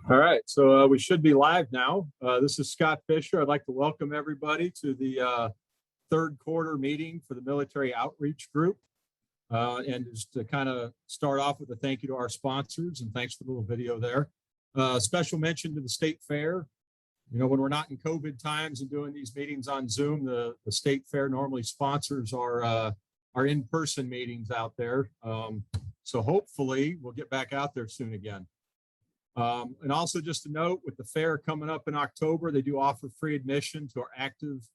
All right, so we should be live now. This is Scott Fisher. I'd like to welcome everybody to the third quarter meeting for the Military Outreach Group. And just to kind of start off with a thank you to our sponsors, and thanks for the little video there. Special mention to the State Fair. You know, when we're not in COVID times and doing these meetings on Zoom, the State Fair normally sponsors our in-person meetings out there. So hopefully we'll get back out there soon again. And also just a note, with the fair coming up in October, they do offer free admission to our active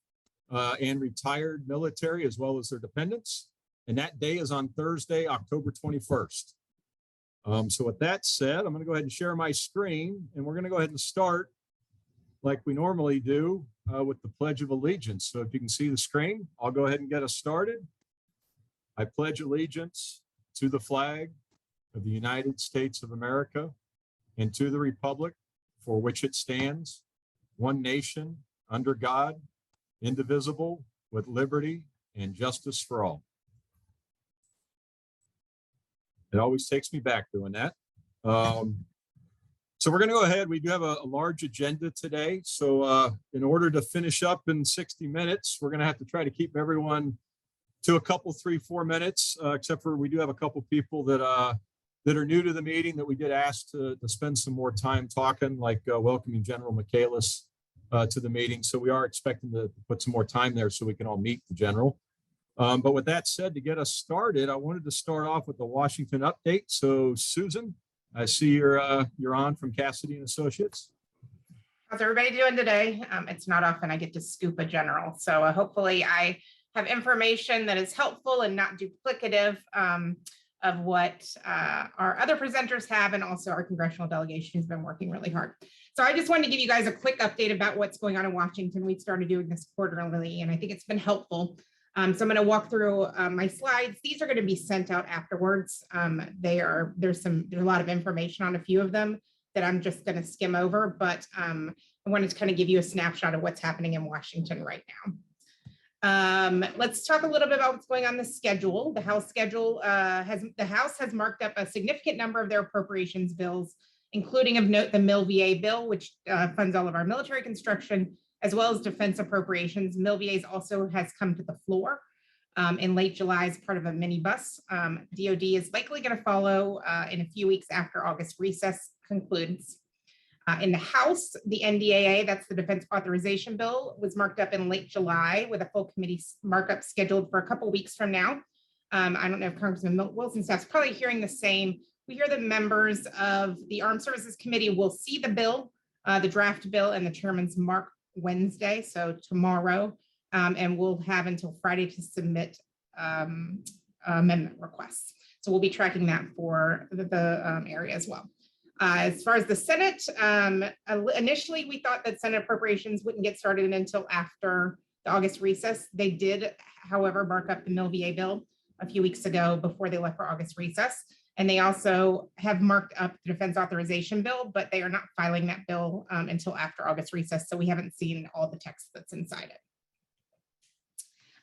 and retired military as well as their dependents. And that day is on Thursday, October 21st. So with that said, I'm going to go ahead and share my screen, and we're going to go ahead and start like we normally do with the Pledge of Allegiance. So if you can see the screen, I'll go ahead and get us started. I pledge allegiance to the flag of the United States of America and to the republic for which it stands, one nation, under God, indivisible, with liberty and justice for all. It always takes me back doing that. So we're going to go ahead. We do have a large agenda today. So in order to finish up in 60 minutes, we're going to have to try to keep everyone to a couple, 3-4 minutes, except for we do have a couple people that are new to the meeting that we did ask to spend some more time talking, like welcoming General Michaelis to the meeting. So we are expecting to put some more time there so we can all meet the general. But with that said, to get us started, I wanted to start off with the Washington update. So Susan, I see you're on from Cassidy and Associates. How's everybody doing today? It's not often I get to scoop a general. So hopefully I have information that is helpful and not duplicative of what our other presenters have, and also our congressional delegation has been working really hard. So I just wanted to give you guys a quick update about what's going on in Washington. We started doing this quarterly, and I think it's been helpful. So I'm going to walk through my slides. These are going to be sent out afterwards. There's a lot of information on a few of them that I'm just going to skim over, but I wanted to kind of give you a snapshot of what's happening in Washington right now. Let's talk a little bit about what's going on the schedule. The House schedule the House has marked up a significant number of their appropriations bills, including of note the MIL-VA bill, which funds all of our military construction, as well as defense appropriations. MIL-VA also has come to the floor in late July as part of a minibus. DOD is likely going to follow in a few weeks after August recess concludes. In the House, the NDAA, that's the Defense Authorization Bill, was marked up in late July with a full committee markup scheduled for a couple of weeks from now. I don't know if Congressman Wilson staff's probably hearing the same. We hear that members of the Armed Services Committee will see the bill, the draft bill, and the chairman's mark Wednesday, so tomorrow, and we'll have until Friday to submit amendment requests. So we'll be tracking that for the area as well. As far as the Senate, initially we thought that Senate appropriations wouldn't get started until after the August recess. They did, however, mark up the MIL-VA bill a few weeks ago before they left for August recess. And they also have marked up the Defense Authorization Bill, but they are not filing that bill until after August recess. So we haven't seen all the text that's inside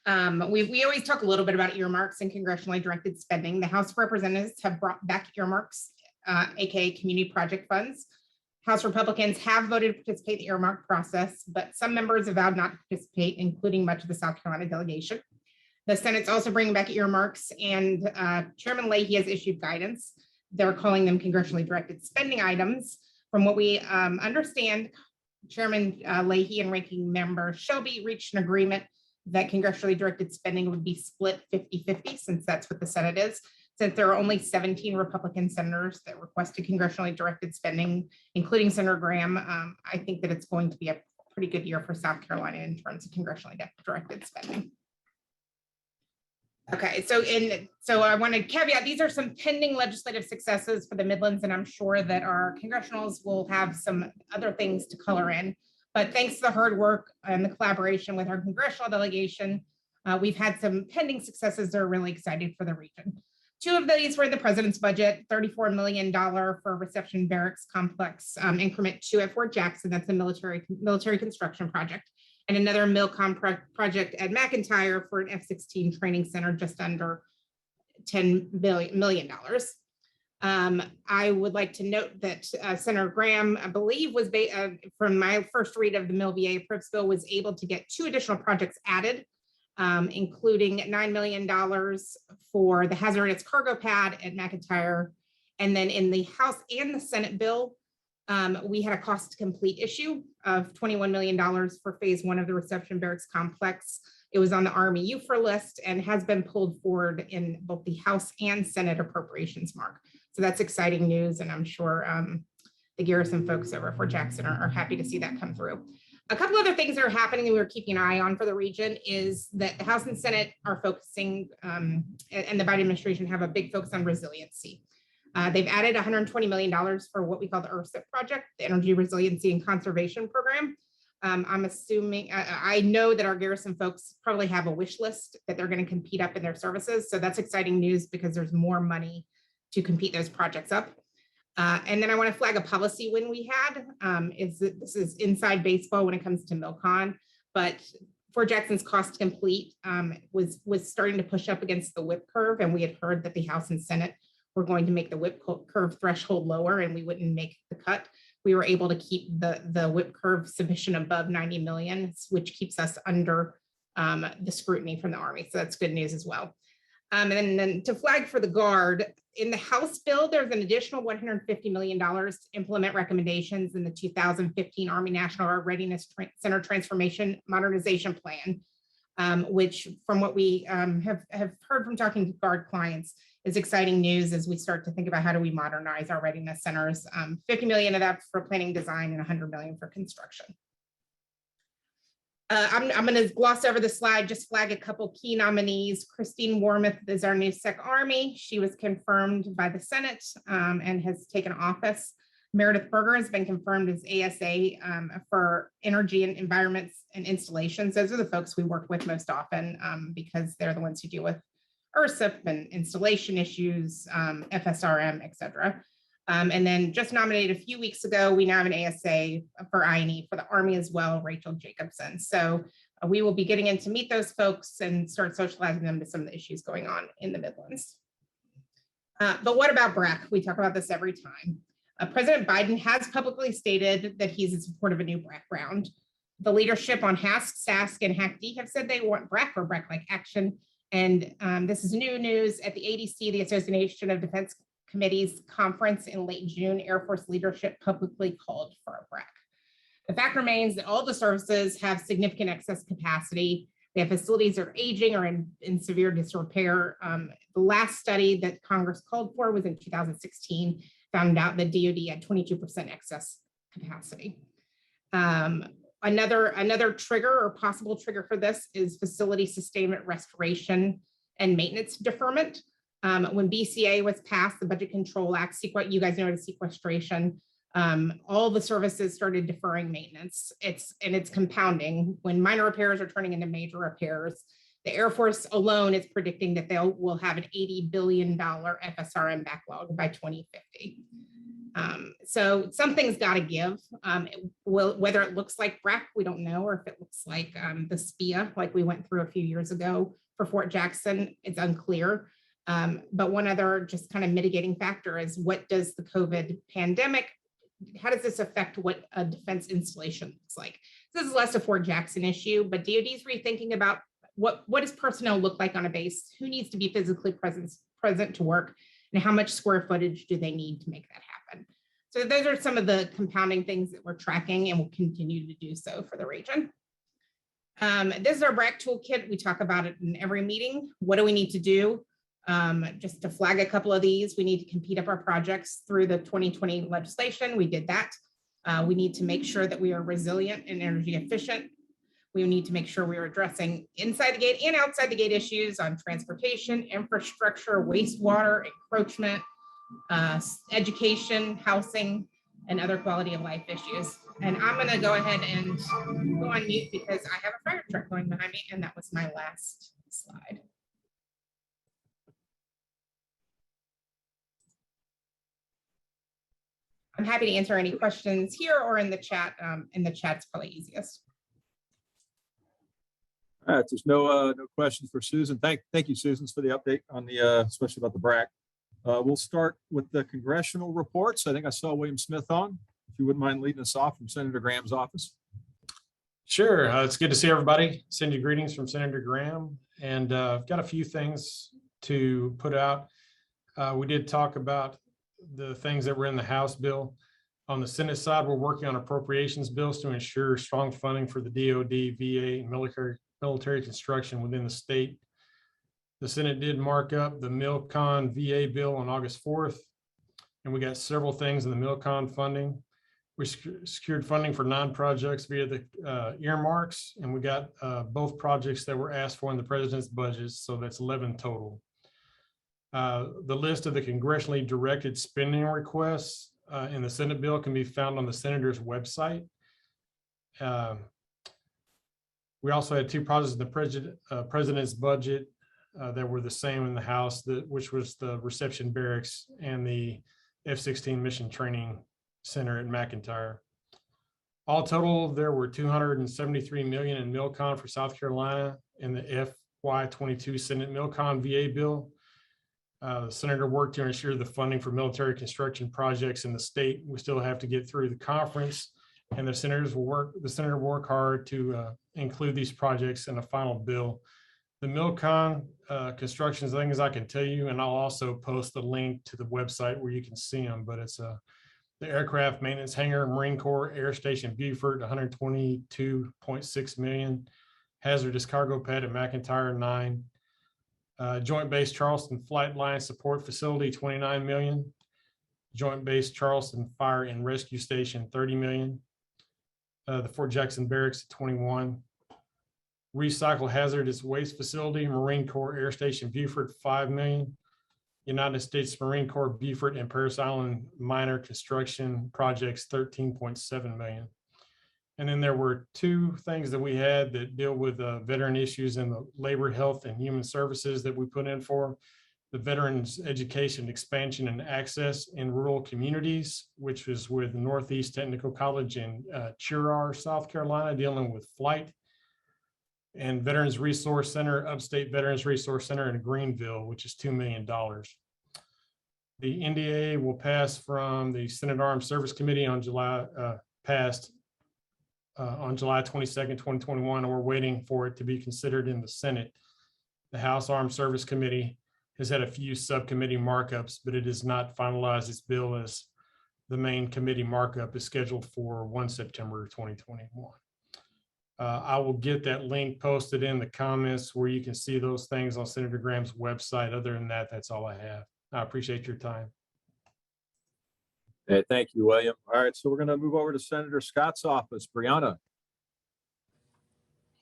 it. We always talk a little bit about earmarks and congressionally directed spending. The House of Representatives have brought back earmarks, aka community project funds. House Republicans have voted to participate in the earmark process, but some members have vowed not to participate, including much of the South Carolina delegation. The Senate's also bringing back earmarks, and Chairman Leahy has issued guidance. They're calling them congressionally directed spending items. From what we understand, Chairman Leahy and Ranking Member Shelby reached an agreement that congressionally directed spending would be split 50-50, since that's what the Senate is. Since there are only 17 Republican senators that requested congressionally directed spending, including Senator Graham, I think that it's going to be a pretty good year for South Carolina in terms of congressionally directed spending. Okay, so I want to caveat, these are some pending legislative successes for the Midlands, and I'm sure that our congressionals will have some other things to color in. But thanks to the hard work and the collaboration with our congressional delegation, we've had some pending successes that are really excited for the region. Two of these were in the president's budget: $34 million for Reception Barracks Complex Increment 2 at Fort Jackson. That's a military construction project. And another MILCOM project at McIntyre for an F-16 training center, just under $10 million. I would like to note that Senator Graham, I believe, was from my first read of the Mill-VA Approves bill, was able to get 2 additional projects added, including $9 million for the hazardous cargo pad at McIntyre. And then in the House and the Senate bill, we had a cost to complete issue of $21 million for phase 1 of the reception barracks complex. It was on the Army UFR list and has been pulled forward in both the House and Senate appropriations, Mark. So that's exciting news. And I'm sure the Garrison folks over at Fort Jackson are happy to see that come through. A couple other things that are happening that we're keeping an eye on for the region is that the House and Senate are focusing, and the Biden administration have a big focus on resiliency. They've added $120 million for what we call the AUSA project, the Energy Resiliency and Conservation Program. I'm assuming, I know that our Garrison folks probably have a wish list that they're going to compete up in their services. So that's exciting news because there's more money to compete those projects up. And then I want to flag a policy win we had. This is inside baseball when it comes to MilCon, but Fort Jackson's cost to complete was starting to push up against the WIP curve. And we had heard that the House and Senate were going to make the WIP curve threshold lower and we wouldn't make the cut. We were able to keep the WIP curve submission above 90 million, which keeps us under the scrutiny from the Army. So that's good news as well. And then to flag for the Guard, in the House bill, there's an additional $150 million to implement recommendations in the 2015 Army National Guard Readiness Center Transformation Modernization Plan, which from what we have heard from talking to Guard clients is exciting news as we start to think about how do we modernize our readiness centers. 50 million of that for planning design and 100 million for construction. I'm going to gloss over the slide, just flag a couple key nominees. Christine Wormuth is our new Sec Army. She was confirmed by the Senate and has taken office. Meredith Berger has been confirmed as ASA for energy and environments and installations. Those are the folks we work with most often because they're the ones who deal with URSIP and installation issues, FSRM, et cetera. And then just nominated a few weeks ago, we now have an ASA for I&E for the Army as well, Rachel Jacobson. So we will be getting in to meet those folks and start socializing them to some of the issues going on in the Midlands. But what about BRAC? We talk about this every time. President Biden has publicly stated that he's in support of a new BRAC round. The leadership on HASC, SASC, and HACD have said they want BRAC or BRAC-like action. And this is new news at the ADC, the Association of Defense Committees conference in late June. Air Force leadership publicly called for a BRAC. The fact remains that all the services have significant excess capacity. They have facilities that are aging or in severe disrepair. The last study that Congress called for was in 2016, found out that DoD had 22% excess capacity. Another trigger or possible trigger for this is facility sustainment, restoration, and maintenance deferment. When BCA was passed, the Budget Control Act, you guys know it as sequestration, all the services started deferring maintenance. It's compounding. When minor repairs are turning into major repairs, the Air Force alone is predicting that will have an $80 billion FSRM backlog by 2050. So something's got to give. Whether it looks like BRAC, we don't know, or if it looks like the SPIA, like we went through a few years ago for Fort Jackson, it's unclear. But one other just kind of mitigating factor is what does the COVID pandemic, how does this affect what a defense installation looks like? This is less a Fort Jackson issue, but DoD is rethinking about what does personnel look like on a base? Who needs to be physically present to work? And how much square footage do they need to make that happen? So those are some of the compounding things that we're tracking and will continue to do so for the region. This is our BRAC toolkit. We talk about it in every meeting. What do we need to do? Just to flag a couple of these, we need to compete up our projects through the 2020 legislation. We did that. We need to make sure that we are resilient and energy efficient. We need to make sure we are addressing inside the gate and outside the gate issues on transportation, infrastructure, wastewater, encroachment, education, housing, and other quality of life issues. And I'm going to go ahead and go on mute because I have a fire truck going behind me, and that was my last slide. I'm happy to answer any questions here or in the chat. In the chat's probably easiest. All right, there's no questions for Susan. Thank you, Susan, for the update on the especially about the BRAC. We'll start with the congressional reports. I think I saw William Smith on. If you wouldn't mind leading us off from Senator Graham's office. Sure. It's good to see everybody. Send you greetings from Senator Graham. And I've got a few things to put out. We did talk about the things that were in the House bill. On the Senate side, we're working on appropriations bills to ensure strong funding for the DoD, VA, and military construction within the state. The Senate did mark up the MilCon VA bill on August 4th, and we got several things in the MilCon funding. We secured funding for 9 projects via the earmarks, and we got both projects that were asked for in the president's budget, so that's 11 total. The list of the congressionally directed spending requests in the Senate bill can be found on the senator's website. We also had 2 projects in the president's budget that were the same in the House, which was the reception barracks and the F-16 mission training center at McIntyre. All total, there were $273 million in MilCon for South Carolina in the FY22 Senate MilCon VA bill. The senator worked to ensure the funding for military construction projects in the state. We still have to get through the conference, and the senator will work hard to include these projects in a final bill. The MilCon construction things I can tell you, and I'll also post the link to the website where you can see them, but it's the aircraft maintenance hangar, Marine Corps Air Station Beaufort, $122.6 million. Hazardous cargo pad at McIntyre, 9. Joint Base Charleston Flight Line Support Facility, $29 million. Joint Base Charleston Fire and Rescue Station, $30 million. The Fort Jackson Barracks, $21 million. Recycle Hazardous Waste Facility, Marine Corps Air Station Beaufort, $5 million. United States Marine Corps Beaufort and Paris Island minor construction projects, $13.7 million. And then there were 2 things that we had that deal with veteran issues in the labor, health, and human services that we put in for. The Veterans Education Expansion and Access in Rural Communities, which was with Northeast Technical College in Churrar, South Carolina, dealing with flight. And Veterans Resource Center, Upstate Veterans Resource Center in Greenville, which is $2 million. The NDA will pass from the Senate Armed Service Committee on July 22nd, 2021, and we're waiting for it to be considered in the Senate. The House Armed Service Committee has had a few subcommittee markups, but it has not finalized its bill, as the main committee markup is scheduled for 1 September 2021. I will get that link posted in the comments where you can see those things on Senator Graham's website. Other than that, that's all I have. I appreciate your time. Hey, thank you, William. All right, so we're going to move over to Senator Scott's office. Brianna.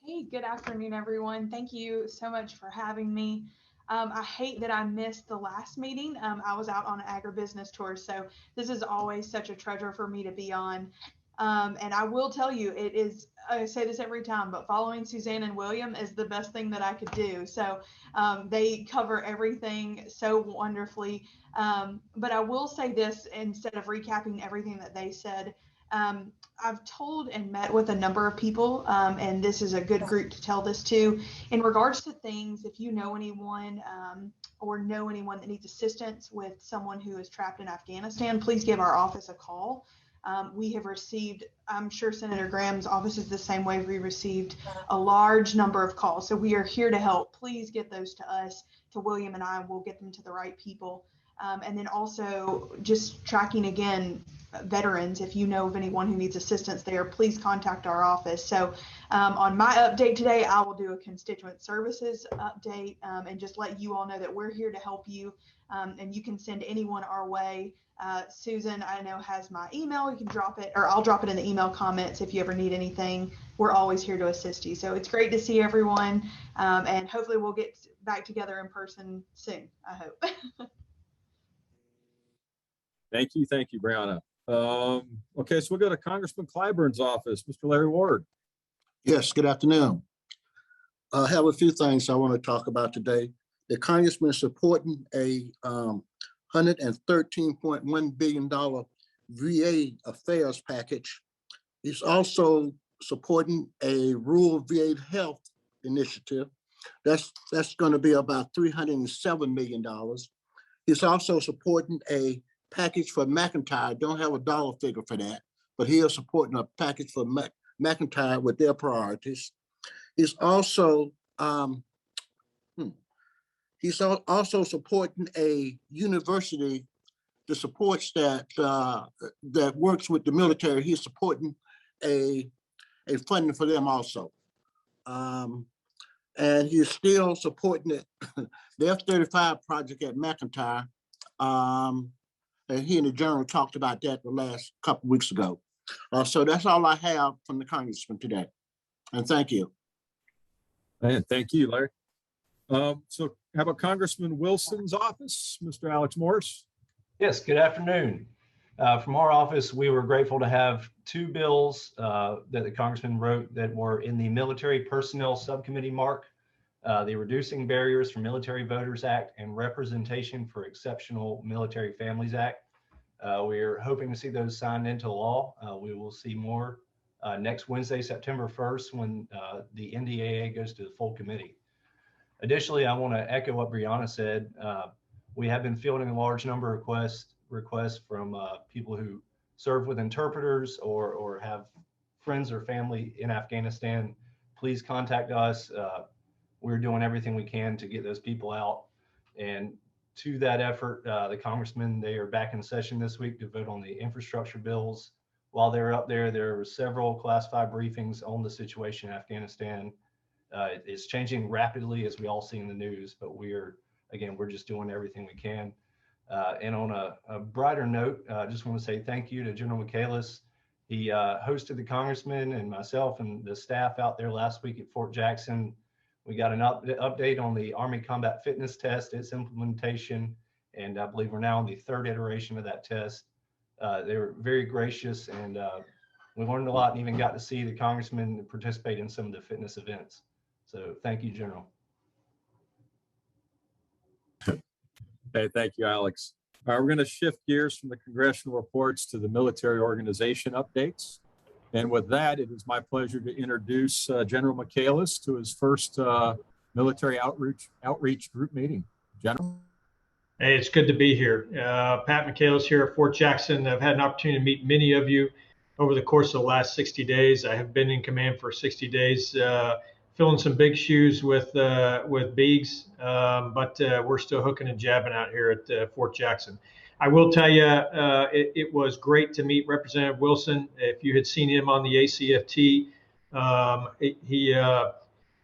Hey, good afternoon, everyone. Thank you so much for having me. I hate that I missed the last meeting. I was out on an agribusiness tour, so this is always such a treasure for me to be on. And I will tell you, it is, I say this every time, but following Suzanne and William is the best thing that I could do. So they cover everything so wonderfully. But I will say this, instead of recapping everything that they said, I've told and met with a number of people, and this is a good group to tell this to, in regards to things. If you know anyone or know anyone that needs assistance with someone who is trapped in Afghanistan, please give our office a call. We have received, I'm sure Senator Graham's office is the same way, we received a large number of calls. So we are here to help. Please get those to us, to William and I, we'll get them to the right people. And then also just tracking again, veterans, if you know of anyone who needs assistance there, please contact our office. So on my update today, I will do a constituent services update and just let you all know that we're here to help you. And you can send anyone our way. Susan, I know, has my email. You can drop it, or I'll drop it in the email comments if you ever need anything. We're always here to assist you. So it's great to see everyone, and hopefully we'll get back together in person soon, I hope. Thank you, Brianna. Okay, so we'll go to Congressman Clyburn's office. Mr. Larry Ward. Yes, good afternoon. I have a few things I want to talk about today. The congressman is supporting a $113.1 billion VA affairs package. He's also supporting a rural VA health initiative. That's going to be about $307 million. He's also supporting a package for McIntyre. Don't have a dollar figure for that, but he is supporting a package for McIntyre with their priorities. He's also supporting a university that supports that works with the military. He's supporting a funding for them also. And he's still supporting the F-35 project at McIntyre. And he and the general talked about that the last couple of weeks ago. So that's all I have from the congressman today. And thank you. And thank you, Larry. So how about Congressman Wilson's office, Mr. Alex Morris? Yes, good afternoon. From our office, we were grateful to have two bills that the congressman wrote that were in the Military Personnel Subcommittee mark, the Reducing Barriers for Military Voters Act and Representation for Exceptional Military Families Act. We're hoping to see those signed into law. We will see more next Wednesday, September 1st, when the NDAA goes to the full committee. Additionally, I want to echo what Brianna said. We have been fielding a large number of requests from people who serve with interpreters or have friends or family in Afghanistan. Please contact us. We're doing everything we can to get those people out. And to that effort, the congressmen, they are back in session this week to vote on the infrastructure bills. While they're up there, there were several classified briefings on the situation in Afghanistan. It's changing rapidly, as we all see in the news, but we're just doing everything we can. And on a brighter note, I just want to say thank you to General Michaelis. He hosted the congressman and myself and the staff out there last week at Fort Jackson. We got an update on the Army Combat Fitness Test, its implementation, and I believe we're now on the third iteration of that test. They were very gracious, and we learned a lot and even got to see the congressman participate in some of the fitness events. So thank you, General. Okay, thank you, Alex. We're going to shift gears from the congressional reports to the military organization updates. And with that, it is my pleasure to introduce General Michaelis to his first military outreach group meeting. General. Hey, it's good to be here. Pat Michaelis here at Fort Jackson. I've had an opportunity to meet many of you over the course of the last 60 days. I have been in command for 60 days, filling some big shoes with Biggs, but we're still hooking and jabbing out here at Fort Jackson. I will tell you, it was great to meet Representative Wilson. If you had seen him on the ACFT,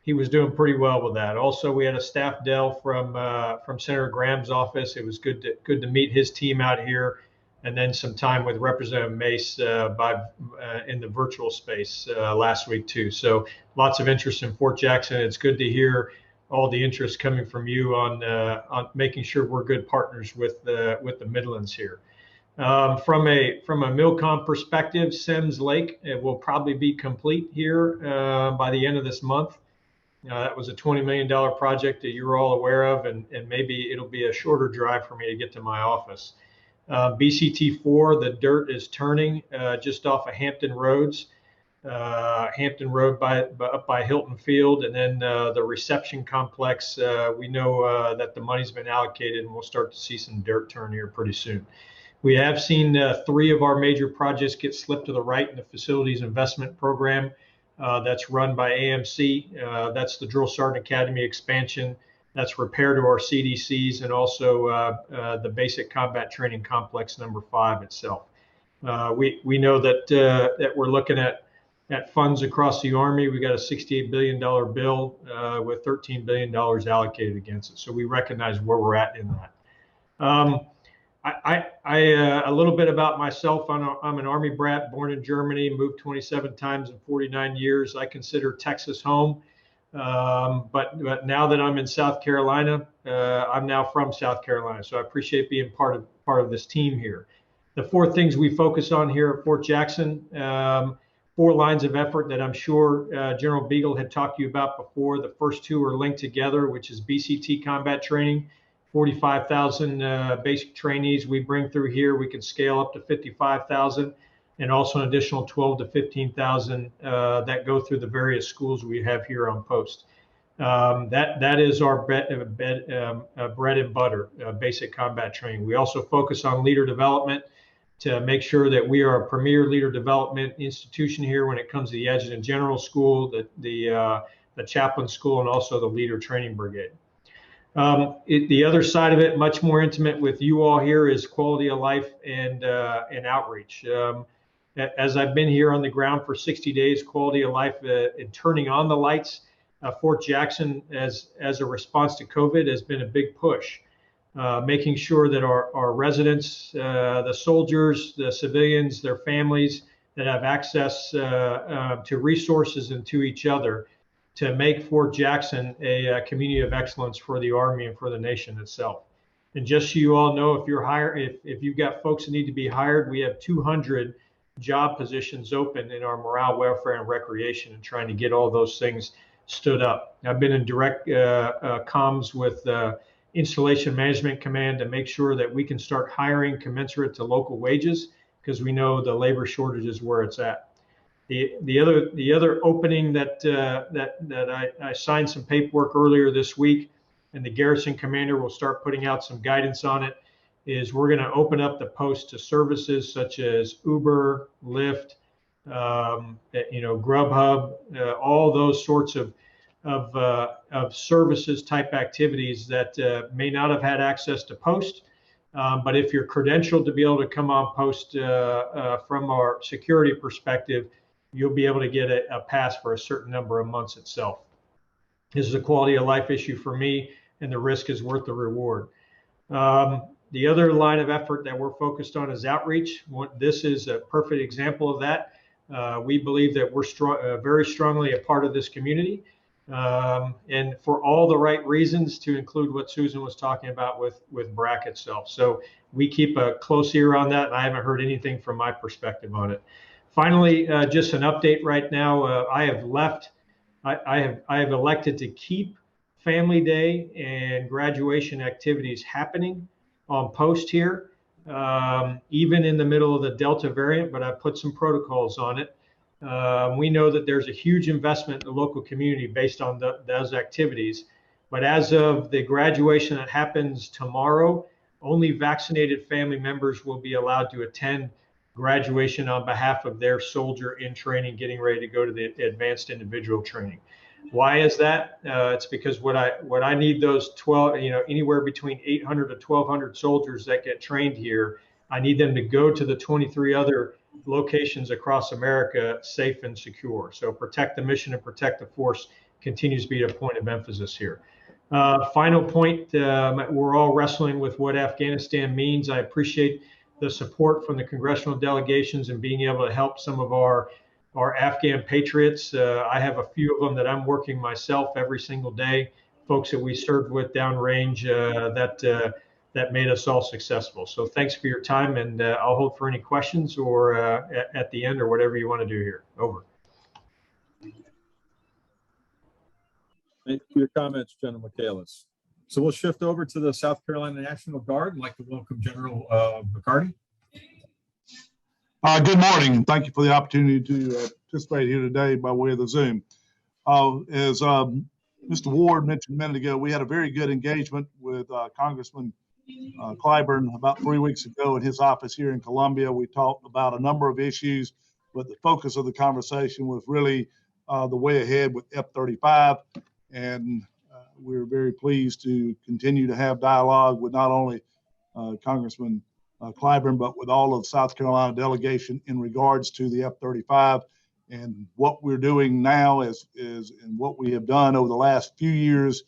he was doing pretty well with that. Also, we had a staff del from Senator Graham's office. It was good to meet his team out here, and then some time with Representative Mace in the virtual space last week too. So lots of interest in Fort Jackson. It's good to hear all the interest coming from you on making sure we're good partners with the Midlands here. From a MILCOM perspective, Sims Lake, it will probably be complete here by the end of this month. That was a $20 million project that you're all aware of, and maybe it'll be a shorter drive for me to get to my office. BCT4, the dirt is turning just off of Hampton Roads. Hampton Road up by Hilton Field, and then the reception complex. We know that the money's been allocated, and we'll start to see some dirt turn here pretty soon. We have seen 3 of our major projects get slipped to the right in the facilities investment program that's run by AMC. That's the Drill Sergeant Academy expansion. That's repair to our CDCs, and also the Basic Combat Training Complex number 5 itself. We know that we're looking at funds across the Army. We got a $68 billion bill with $13 billion allocated against it. So we recognize where we're at in that. A little bit about myself. I'm an Army brat, born in Germany, moved 27 times in 49 years. I consider Texas home. But now that I'm in South Carolina, I'm now from South Carolina. So I appreciate being part of this team here. The 4 things we focus on here at Fort Jackson, 4 lines of effort that I'm sure General Beagle had talked to you about before. The first 2 are linked together, which is BCT combat training, 45,000 basic trainees we bring through here. We can scale up to 55,000, and also an additional 12 to 15,000 that go through the various schools we have here on post. That is our bread and butter, basic combat training. We also focus on leader development to make sure that we are a premier leader development institution here when it comes to the Adjutant General School, the Chaplain School, and also the Leader Training Brigade. The other side of it, much more intimate with you all here, is quality of life and outreach. As I've been here on the ground for 60 days, quality of life and turning on the lights, Fort Jackson as a response to COVID has been a big push. Making sure that our residents, the soldiers, the civilians, their families that have access to resources and to each other, to make Fort Jackson a community of excellence for the Army and for the nation itself. And just so you all know, if you've got folks that need to be hired, we have 200 job positions open in our morale, welfare, and recreation, and trying to get all those things stood up. I've been in direct comms with Installation Management Command to make sure that we can start hiring commensurate to local wages, because we know the labor shortage is where it's at. The other opening that I signed some paperwork earlier this week, and the garrison commander will start putting out some guidance on it, is we're going to open up the post to services such as Uber, Lyft, Grubhub, all those sorts of services type activities that may not have had access to post. But if you're credentialed to be able to come on post from our security perspective, you'll be able to get a pass for a certain number of months itself. This is a quality of life issue for me, and the risk is worth the reward. The other line of effort that we're focused on is outreach. This is a perfect example of that. We believe that we're very strongly a part of this community, and for all the right reasons, to include what Susan was talking about with BRAC itself. So we keep a close ear on that, and I haven't heard anything from my perspective on it. Finally, just an update right now. I have elected to keep Family Day and graduation activities happening on post here, even in the middle of the Delta variant, but I've put some protocols on it. We know that there's a huge investment in the local community based on those activities. But as of the graduation that happens tomorrow, only vaccinated family members will be allowed to attend graduation on behalf of their soldier in training, getting ready to go to the advanced individual training. Why is that? It's because what I need those 12, anywhere between 800 to 1,200 soldiers that get trained here, I need them to go to the 23 other locations across America safe and secure. So protect the mission and protect the force continues to be a point of emphasis here. Final point, we're all wrestling with what Afghanistan means. I appreciate the support from the congressional delegations and being able to help some of our Afghan patriots. I have a few of them that I'm working myself every single day, folks that we served with downrange that made us all successful. So thanks for your time, and I'll hold for any questions or at the end or whatever you want to do here. Over. Thank you for your comments, General Michaelis. So we'll shift over to the South Carolina National Guard. I'd like to welcome General McCarty. Good morning. Thank you for the opportunity to participate here today by way of the Zoom. As Mr. Ward mentioned a minute ago, we had a very good engagement with Congressman Clyburn about 3 weeks ago in his office here in Columbia. We talked about a number of issues, but the focus of the conversation was really the way ahead with F-35. And we're very pleased to continue to have dialogue with not only Congressman Clyburn, but with all of the South Carolina delegation in regards to the F-35. And what we're doing now is and what we have done over the last few years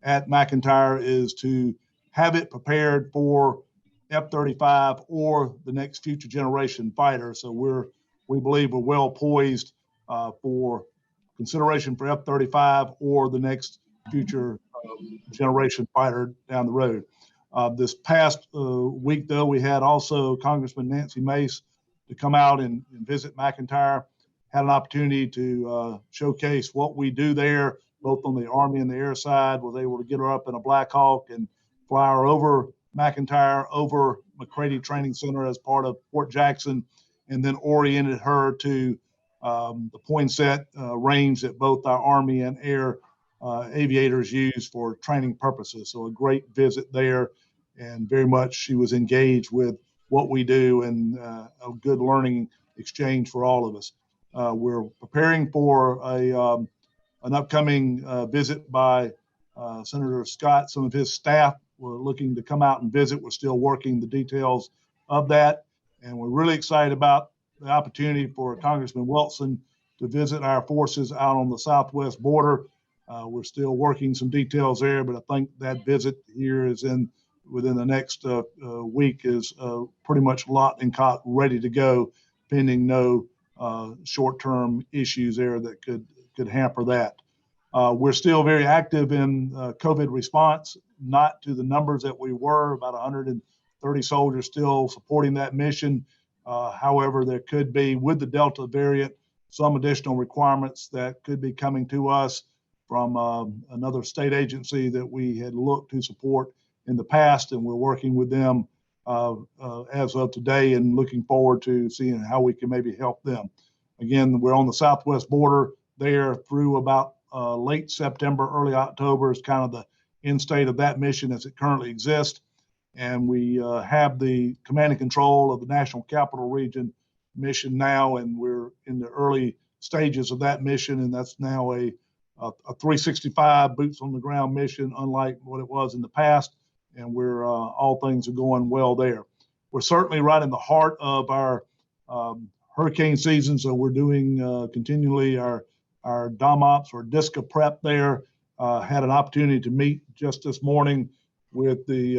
at McEntire is to have it prepared for F-35 or the next future generation fighter. So we believe we're well poised for consideration for F-35 or the next future generation fighter down the road. This past week, though, we had also Congressman Nancy Mace to come out and visit McEntire, had an opportunity to showcase what we do there, both on the Army and the air side, was able to get her up in a Black Hawk and fly her over McEntire, over McCready Training Center as part of Fort Jackson, and then oriented her to the Poinsett range that both our Army and air aviators use for training purposes. So a great visit there, and very much she was engaged with what we do, and a good learning exchange for all of us. We're preparing for an upcoming visit by Senator Scott. Some of his staff were looking to come out and visit. We're still working the details of that. And we're really excited about the opportunity for Congressman Wilson to visit our forces out on the southwest border. We're still working some details there, but I think that visit here is within the next week is pretty much locked and caught, ready to go, pending no short-term issues there that could hamper that. We're still very active in COVID response, not to the numbers that we were, about 130 soldiers still supporting that mission. However, there could be, with the Delta variant, some additional requirements that could be coming to us from another state agency that we had looked to support in the past, and we're working with them as of today and looking forward to seeing how we can maybe help them. Again, we're on the southwest border there through about late September, early October is kind of the end state of that mission as it currently exists. And we have the command and control of the National Capital Region mission now, and we're in the early stages of that mission, and that's now a 365 boots on the ground mission, unlike what it was in the past. And we're all things are going well there. We're certainly right in the heart of our hurricane season, so we're doing continually our DOMOPS or DISCA prep there. Had an opportunity to meet just this morning with the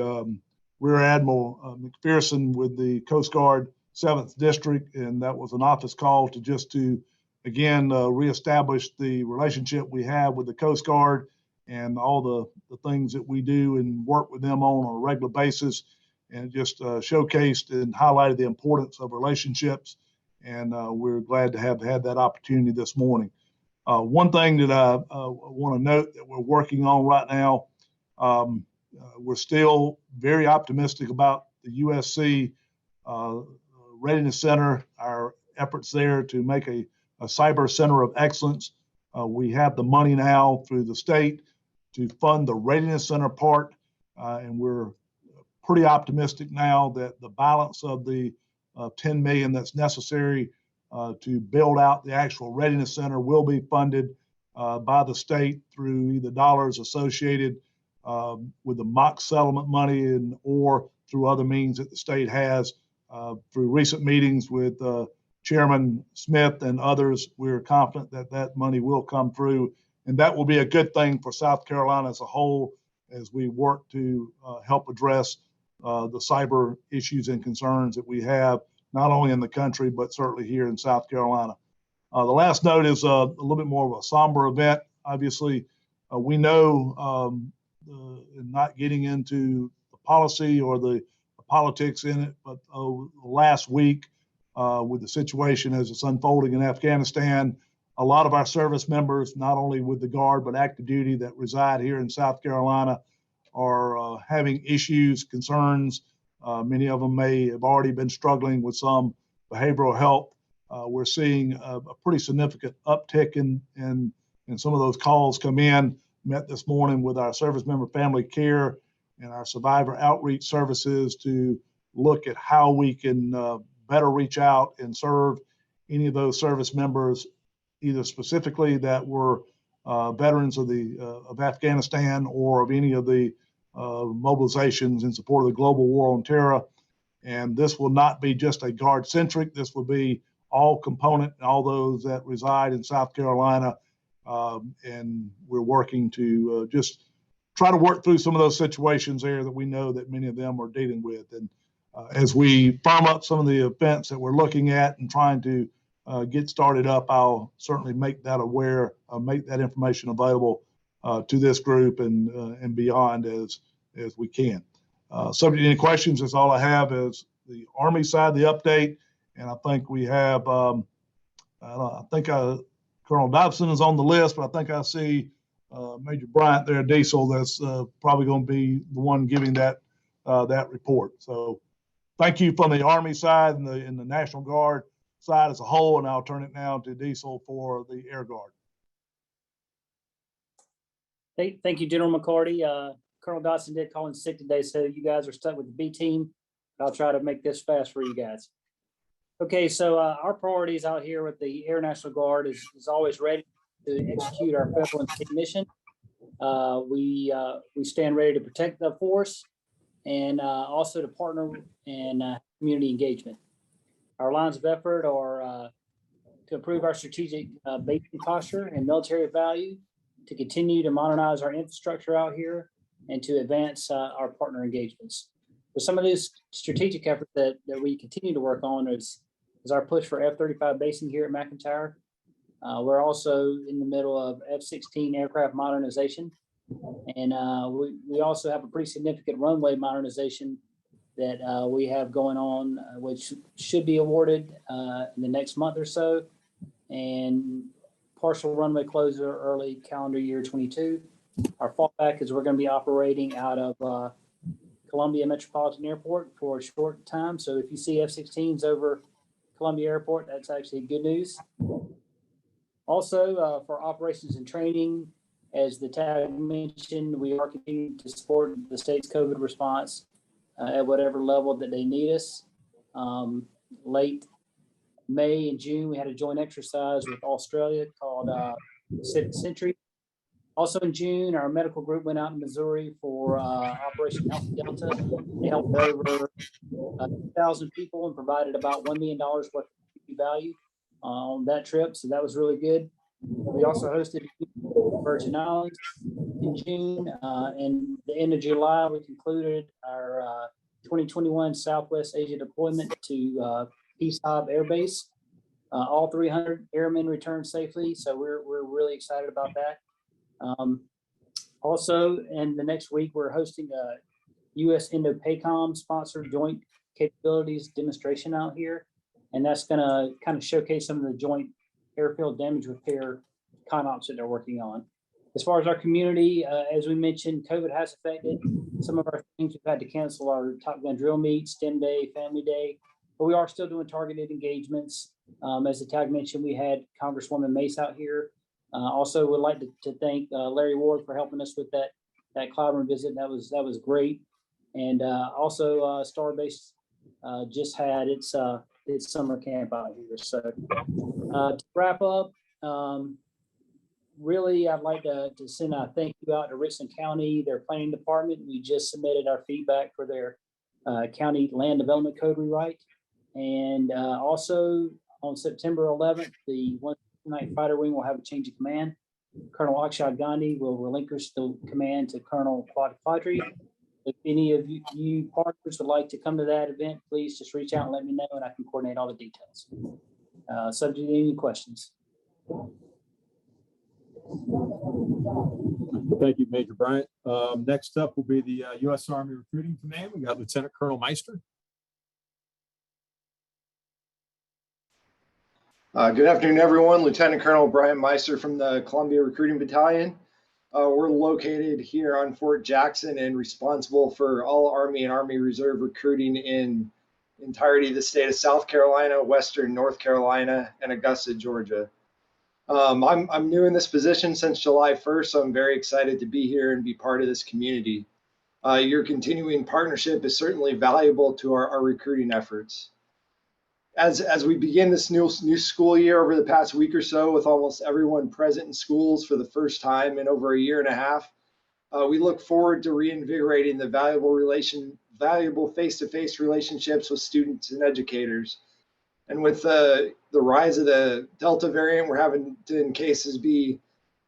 Rear Admiral McPherson with the Coast Guard 7th District, and that was an office call to again reestablish the relationship we have with the Coast Guard and all the things that we do and work with them on a regular basis, and just showcased and highlighted the importance of relationships. And we're glad to have had that opportunity this morning. One thing that I want to note that we're working on right now, we're still very optimistic about the USC Readiness Center, our efforts there to make a cyber center of excellence. We have the money now through the state to fund the Readiness Center part, and we're pretty optimistic now that the balance of the 10 million that's necessary to build out the actual Readiness Center will be funded by the state through either dollars associated with the mock settlement money or through other means that the state has. Through recent meetings with Chairman Smith and others, we're confident that that money will come through, and that will be a good thing for South Carolina as a whole as we work to help address the cyber issues and concerns that we have, not only in the country, but certainly here in South Carolina. The last note is a little bit more of a somber event. Obviously, we know, not getting into the policy or the politics in it, but last week with the situation as it's unfolding in Afghanistan, a lot of our service members, not only with the Guard, but active duty that reside here in South Carolina, are having issues, concerns. Many of them may have already been struggling with some behavioral health. We're seeing a pretty significant uptick in some of those calls come in. Met this morning with our service member family care and our survivor outreach services to look at how we can better reach out and serve any of those service members, either specifically that were veterans of Afghanistan or of any of the mobilizations in support of the global war on terror. And this will not be just a Guard centric. This will be all component, all those that reside in South Carolina. And we're working to just try to work through some of those situations there that we know that many of them are dealing with. And as we firm up some of the events that we're looking at and trying to get started up, I'll certainly make that aware, make that information available to this group and beyond as we can. Subject to any questions, that's all I have is the Army side of the update. And I think we have, I think Colonel Dobson is on the list, but I think I see Major Bryant there, Diesel, that's probably going to be the one giving that report. So thank you from the Army side and the National Guard side as a whole, and I'll turn it now to Diesel for the Air Guard. Thank you, General McCarty. Colonel Dotson did call in sick today, so you guys are stuck with the B team. I'll try to make this fast for you guys. Okay, so our priorities out here with the Air National Guard is always ready to execute our federal and state mission. We stand ready to protect the force and also to partner in community engagement. Our lines of effort are to improve our strategic basing posture and military value, to continue to modernize our infrastructure out here, and to advance our partner engagements. But some of these strategic efforts that we continue to work on is our push for F-35 basing here at McEntire. We're also in the middle of F-16 aircraft modernization. And we also have a pretty significant runway modernization that we have going on, which should be awarded in the next month or so, and partial runway closure early calendar year 22. Our fallback is we're going to be operating out of Columbia Metropolitan Airport for a short time. So if you see F-16s over Columbia Airport, that's actually good news. Also, for operations and training, as the tag mentioned, we are continuing to support the state's COVID response at whatever level that they need us. Late May and June, we had a joint exercise with Australia called Pacific Century. Also in June, our medical group went out in Missouri for Operation Alpha Delta. They helped over 1,000 people and provided about $1 million worth of value on that trip. So that was really good. We also hosted Virgin Islands in June. And the end of July, we concluded our 2021 Southwest Asia deployment to Peace Harbor Air Base. All 300 airmen returned safely, so we're really excited about that. Also, in the next week, we're hosting a U.S. Indo-PACOM sponsored joint capabilities demonstration out here, and that's going to kind of showcase some of the joint airfield damage repair CONOPS that they're working on. As far as our community, as we mentioned, COVID has affected some of our things. We've had to cancel our Top Gun drill meet, STEM Day, Family Day, but we are still doing targeted engagements. As the tag mentioned, we had Congresswoman Mace out here. Also, would like to thank Larry Ward for helping us with that Clyburn visit. That was great. And also, Starbase just had its summer camp out here. So to wrap up, really, I'd like to send a thank you out to Richland County, their planning department. We just submitted our feedback for their county land development code rewrite. And also on September 11th, the 109th Fighter Wing will have a change of command. Colonel Akshad Gandhi will relinquish the command to Colonel Claude Quadri. If any of you partners would like to come to that event, please just reach out and let me know, and I can coordinate all the details. Subject to any questions. Thank you, Major Bryant. Next up will be the U.S. Army Recruiting Command. We got Lieutenant Colonel Meister. Good afternoon, everyone. Lieutenant Colonel Brian Meister from the Columbia Recruiting Battalion. We're located here on Fort Jackson and responsible for all Army and Army Reserve recruiting in entirety of the state of South Carolina, Western North Carolina, and Augusta, Georgia. I'm new in this position since July 1st, so I'm very excited to be here and be part of this community. Your continuing partnership is certainly valuable to our recruiting efforts. As we begin this new school year over the past week or so, with almost everyone present in schools for the first time in over a year and a half, we look forward to reinvigorating the valuable face-to-face relationships with students and educators. And with the rise of the Delta variant, we're having to, in cases, be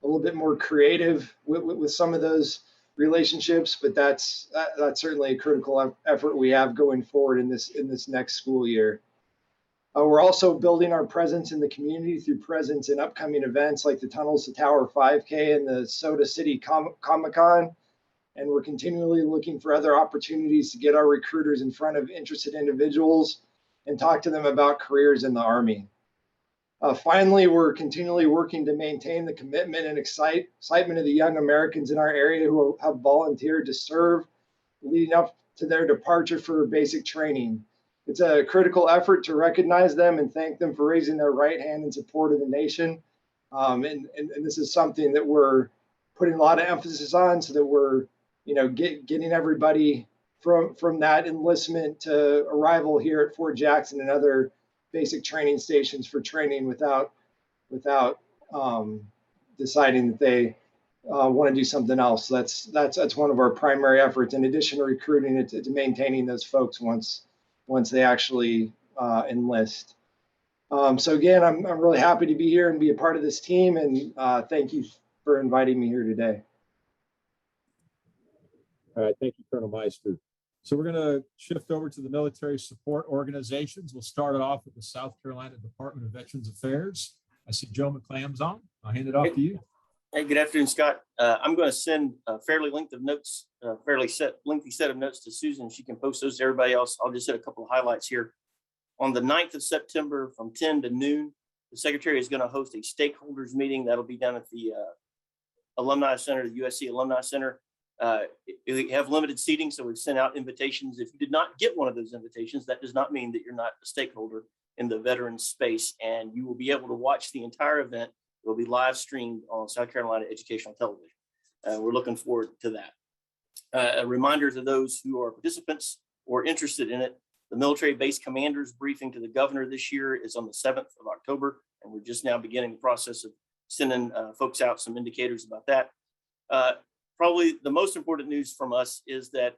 a little bit more creative with some of those relationships. But that's certainly a critical effort we have going forward in this next school year. We're also building our presence in the community through presence in upcoming events like the Tunnels to Tower 5K and the Soda City Comic-Con. And we're continually looking for other opportunities to get our recruiters in front of interested individuals and talk to them about careers in the Army. Finally, we're continually working to maintain the commitment and excitement of the young Americans in our area who have volunteered to serve leading up to their departure for basic training. It's a critical effort to recognize them and thank them for raising their right hand in support of the nation. And this is something that we're putting a lot of emphasis on, so that we're, getting everybody from that enlistment to arrival here at Fort Jackson and other basic training stations for training without deciding that they want to do something else. That's one of our primary efforts, in addition to recruiting, to maintaining those folks once they actually enlist. So again, I'm really happy to be here and be a part of this team, and thank you for inviting me here today. All right, thank you, Colonel Meister. So we're going to shift over to the military support organizations. We'll start it off with the South Carolina Department of Veterans Affairs. I see Joe McClam's on. I'll hand it off to you. Hey, good afternoon, Scott. I'm going to send a fairly lengthy set of notes to Susan. She can post those to everybody else. I'll just hit a couple of highlights here. On the 9th of September from 10 to noon, the Secretary is going to host a stakeholders meeting. That'll be down at the Alumni Center, the USC Alumni Center. We have limited seating, so we've sent out invitations. If you did not get one of those invitations, that does not mean that you're not a stakeholder in the veterans space, and you will be able to watch the entire event. It will be live streamed on South Carolina Educational Television. We're looking forward to that. A reminder to those who are participants or interested in it, the military base commanders briefing to the governor this year is on the 7th of October, and we're just now beginning the process of sending folks out some indicators about that. Probably the most important news from us is that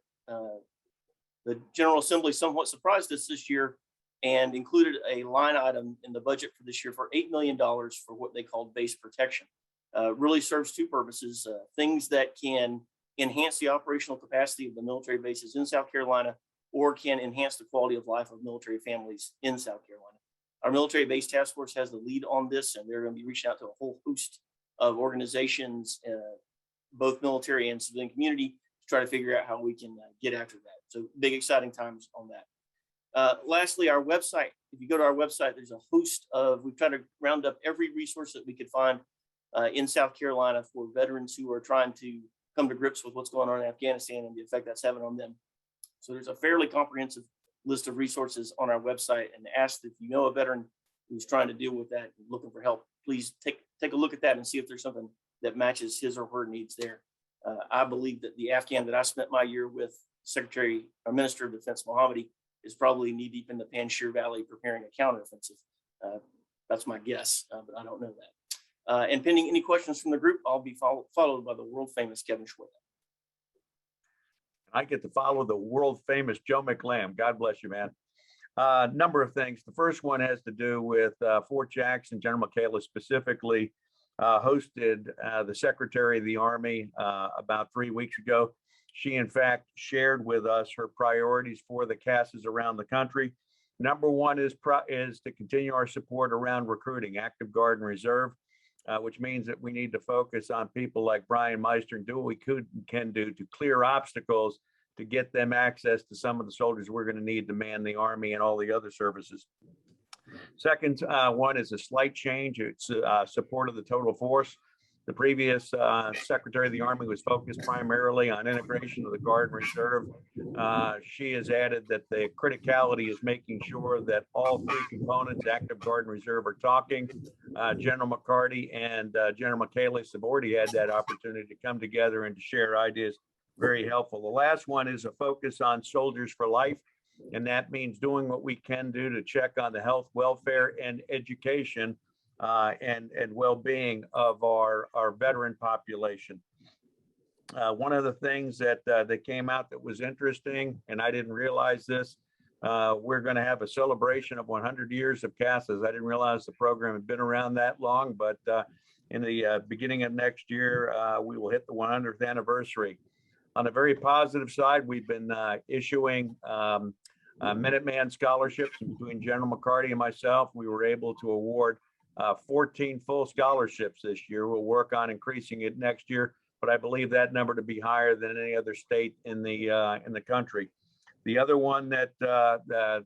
the General Assembly somewhat surprised us this year and included a line item in the budget for this year for $8 million for what they called base protection. Really serves two purposes, things that can enhance the operational capacity of the military bases in South Carolina, or can enhance the quality of life of military families in South Carolina. Our military base task force has the lead on this, and they're going to be reaching out to a whole host of organizations, both military and civilian community, to try to figure out how we can get after that. So big, exciting times on that. Lastly, our website. If you go to our website, there's a host of, we've tried to round up every resource that we could find in South Carolina for veterans who are trying to come to grips with what's going on in Afghanistan and the effect that's having on them. So there's a fairly comprehensive list of resources on our website, and ask if you know a veteran who's trying to deal with that and looking for help, please take a look at that and see if there's something that matches his or her needs there. I believe that the Afghan that I spent my year with, Secretary or Minister of Defense Mohammadi, is probably knee deep in the Panjshir Valley preparing a counteroffensive. That's my guess, but I don't know that. And pending any questions from the group, I'll be followed by the world famous Kevin Schweda. I get to follow the world famous Joe McClam. God bless you, man. Number of things. The first one has to do with Fort Jackson. General Michaelis specifically hosted the Secretary of the Army about 3 weeks ago. She, in fact, shared with us her priorities for the CASs around the country. Number one is to continue our support around recruiting, active guard and reserve, which means that we need to focus on people like Brian Meister and do what we can do to clear obstacles to get them access to some of the soldiers we're going to need to man the Army and all the other services. Second one is a slight change. It's support of the total force. The previous Secretary of the Army was focused primarily on integration of the Guard and Reserve. She has added that the criticality is making sure that all three components, active Guard and Reserve, are talking. General McCarty and General Michaelis have already had that opportunity to come together and to share ideas. Very helpful. The last one is a focus on soldiers for life. And that means doing what we can do to check on the health, welfare, and education and well-being of our veteran population. One of the things that came out that was interesting, and I didn't realize this, we're going to have a celebration of 100 years of CASAs. I didn't realize the program had been around that long, but in the beginning of next year, we will hit the 100th anniversary. On a very positive side, we've been issuing Minuteman scholarships. Between General McCarty and myself, we were able to award 14 full scholarships this year. We'll work on increasing it next year, but I believe that number to be higher than any other state in the country. The other one that the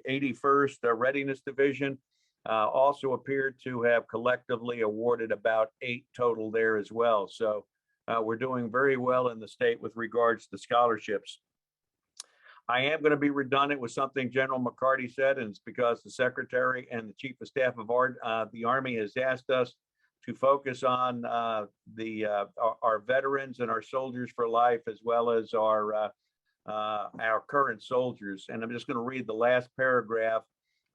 81st Readiness Division also appeared to have collectively awarded about 8 total there as well. So we're doing very well in the state with regards to scholarships. I am going to be redundant with something General McCarty said, and it's because the Secretary and the Chief of Staff of the Army has asked us to focus on our veterans and our soldiers for life, as well as our current soldiers. And I'm just going to read the last paragraph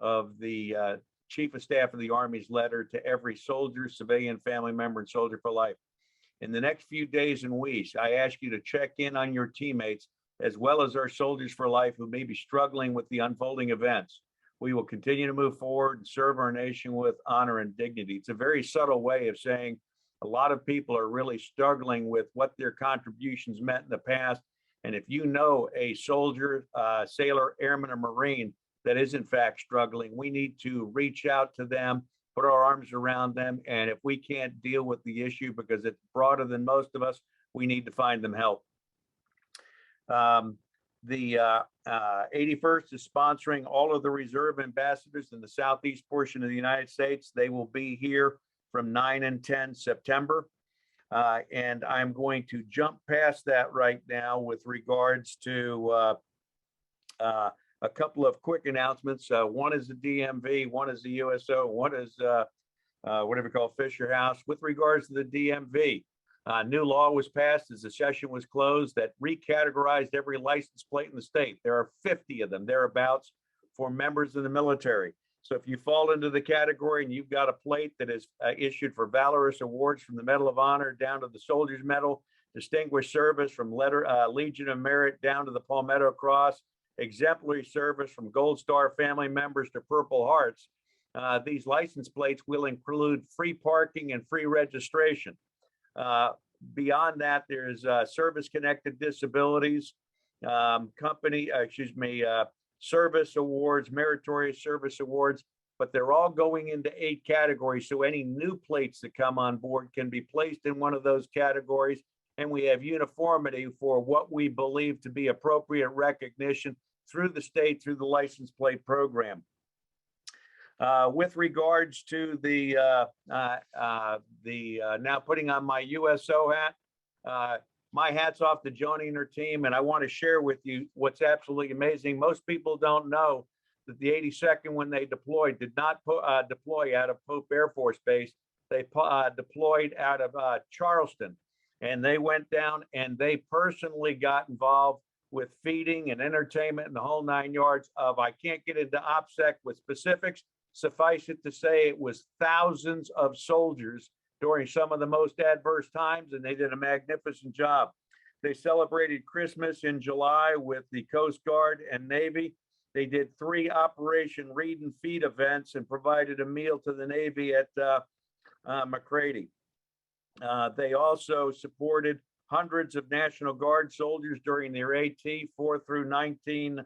of the Chief of Staff of the Army's letter to every soldier, civilian, family member, and soldier for life. In the next few days and weeks, I ask you to check in on your teammates, as well as our soldiers for life who may be struggling with the unfolding events. We will continue to move forward and serve our nation with honor and dignity. It's a very subtle way of saying a lot of people are really struggling with what their contributions meant in the past. And if you know a soldier, sailor, airman, or Marine that is in fact struggling, we need to reach out to them, put our arms around them. And if we can't deal with the issue because it's broader than most of us, we need to find them help. The 81st is sponsoring all of the reserve ambassadors in the southeast portion of the United States. They will be here from 9 and 10 September. And I'm going to jump past that right now with regards to a couple of quick announcements. One is the DMV, one is the USO, one is whatever we call Fisher House. With regards to the DMV, new law was passed as the session was closed that recategorized every license plate in the state. There are 50 of them, thereabouts, for members of the military. So if you fall into the category and you've got a plate that is issued for valorous awards from the Medal of Honor down to the Soldier's Medal, Distinguished Service from Legion of Merit down to the Palmetto Cross, exemplary service from Gold Star family members to Purple Hearts, these license plates will include free parking and free registration. Beyond that, there's service-connected disabilities, service awards, meritorious service awards, but they're all going into 8 categories. So any new plates that come on board can be placed in one of those categories. And we have uniformity for what we believe to be appropriate recognition through the state, through the license plate program. With regards to the now putting on my USO hat, my hat's off to Joni and her team, and I want to share with you what's absolutely amazing. Most people don't know that the 82nd, when they deployed, did not deploy out of Pope Air Force Base. They deployed out of Charleston, and they went down and they personally got involved with feeding and entertainment and the whole 9 yards of, I can't get into OPSEC with specifics. Suffice it to say, it was thousands of soldiers during some of the most adverse times, and they did a magnificent job. They celebrated Christmas in July with the Coast Guard and Navy. They did 3 Operation Read and Feed events and provided a meal to the Navy at McCready. They also supported hundreds of National Guard soldiers during their AT 4 through 19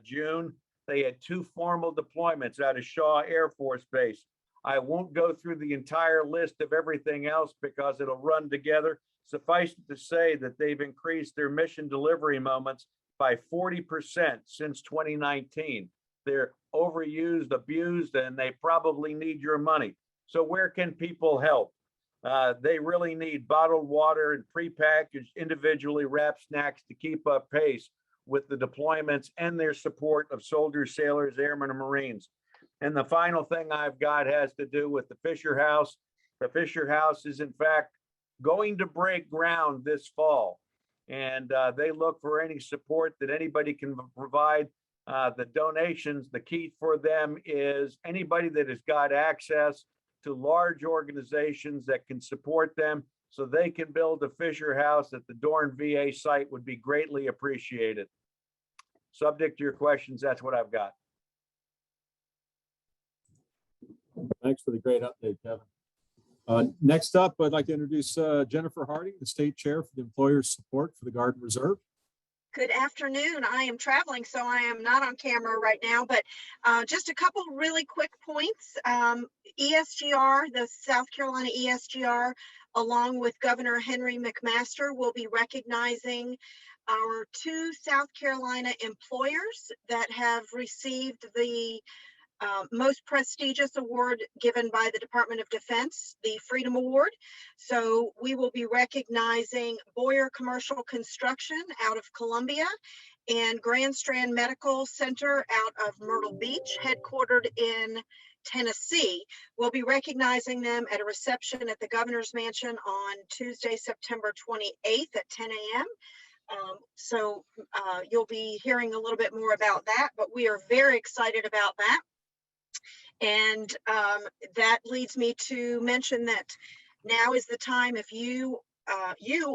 June. They had 2 formal deployments out of Shaw Air Force Base. I won't go through the entire list of everything else because it'll run together. Suffice it to say that they've increased their mission delivery moments by 40% since 2019. They're overused, abused, and they probably need your money. So where can people help? They really need bottled water and prepackaged, individually wrapped snacks to keep up pace with the deployments and their support of soldiers, sailors, airmen, and Marines. And the final thing I've got has to do with the Fisher House. The Fisher House is, in fact, going to break ground this fall. And they look for any support that anybody can provide. The donations, the key for them is anybody that has got access to large organizations that can support them so they can build a Fisher House at the Dorn VA site would be greatly appreciated. Subject to your questions, that's what I've got. Thanks for the great update, Kevin. Next up, I'd like to introduce Jennifer Harding, the State Chair for the Employers Support for the Guard and Reserve. Good afternoon. I am traveling, so I am not on camera right now, but just a couple really quick points. ESGR, the South Carolina ESGR, along with Governor Henry McMaster, will be recognizing our 2 South Carolina employers that have received the most prestigious award given by the Department of Defense, the Freedom Award. So we will be recognizing Boyer Commercial Construction out of Columbia and Grand Strand Medical Center out of Myrtle Beach, headquartered in Tennessee. We'll be recognizing them at a reception at the Governor's Mansion on Tuesday, September 28th at 10 a.m. So you'll be hearing a little bit more about that, but we are very excited about that. And that leads me to mention that now is the time, if you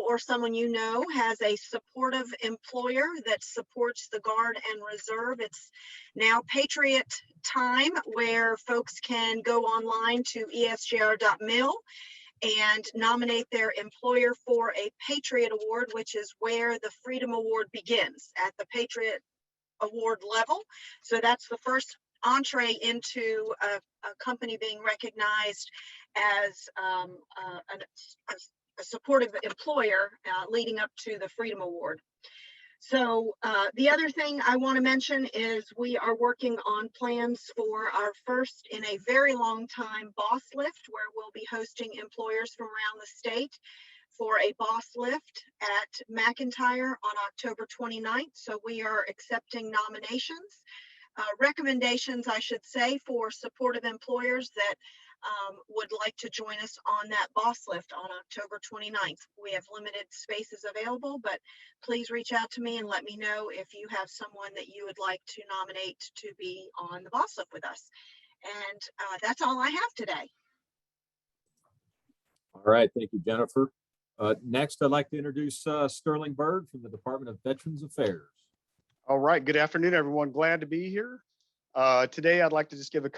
or someone you know has a supportive employer that supports the Guard and Reserve, it's now Patriot time, where folks can go online to esgr.mil and nominate their employer for a Patriot Award, which is where the Freedom Award begins, at the Patriot Award level. So that's the first entree into a company being recognized as a supportive employer leading up to the Freedom Award. So the other thing I want to mention is we are working on plans for our first in a very long time boss lift, where we'll be hosting employers from around the state for a boss lift at McIntyre on October 29th. So we are accepting nominations, recommendations, I should say, for supportive employers that would like to join us on that boss lift on October 29th. We have limited spaces available, but please reach out to me and let me know if you have someone that you would like to nominate to be on the boss lift with us. And that's all I have today. All right, thank you, Jennifer. Next, I'd like to introduce Sterling Bird from the Department of Veterans Affairs. All right, good afternoon, everyone. Glad to be here. Today, I'd like to just give a